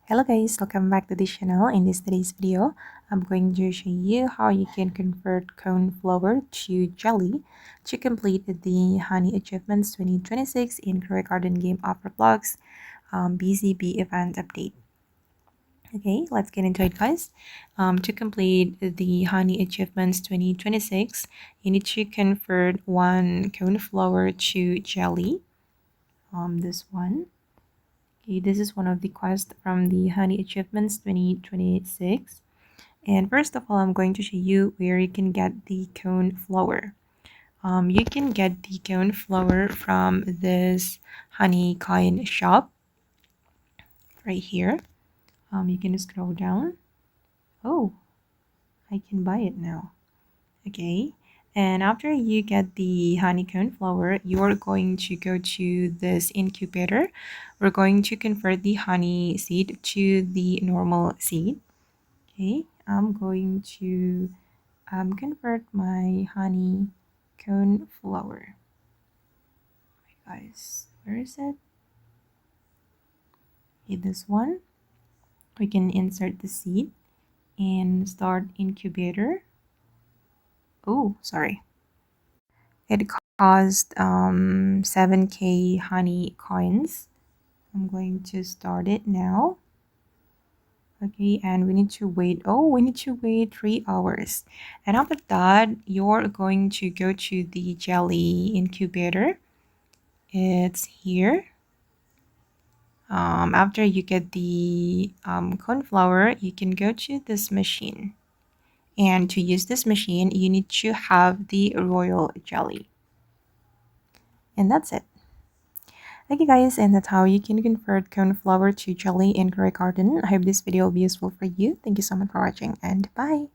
Hello guys, welcome back to the channel. In today's video, I'm going to show you how you can convert coneflower to jelly to complete the Honey Achievements 2026 in Career Garden game of Roblox BCB event update. Okay, let's get into it guys. To complete the Honey Achievements 2026, you need to convert one coneflower to jelly. This one. Okay, this is one of the quests from the Honey Achievements 2026. And first of all, I'm going to show you where you can get the coneflower. You can get the coneflower from this honey coin shop right here. You can scroll down. Oh, I can buy it now. Okay, and after you get the honeycomb flower, you're going to go to this incubator. We're going to convert the honey seed to the normal seed. Okay, I'm going to convert my honey cone flower. Guys, where is it? Okay, this one. We can insert the seed and start incubator. Oh, sorry. It cost 7k honey coins. I'm going to start it now. Okay, and we need to wait. Oh, we need to wait 3 hours. And after that, you're going to go to the jelly incubator. It's here. After you get the cornflower, you can go to this machine. And to use this machine, you need to have the royal jelly. And that's it. Okay guys, and that's how you can convert cornflower to jelly in Career Garden. I hope this video will be useful for you. Thank you so much for watching and bye.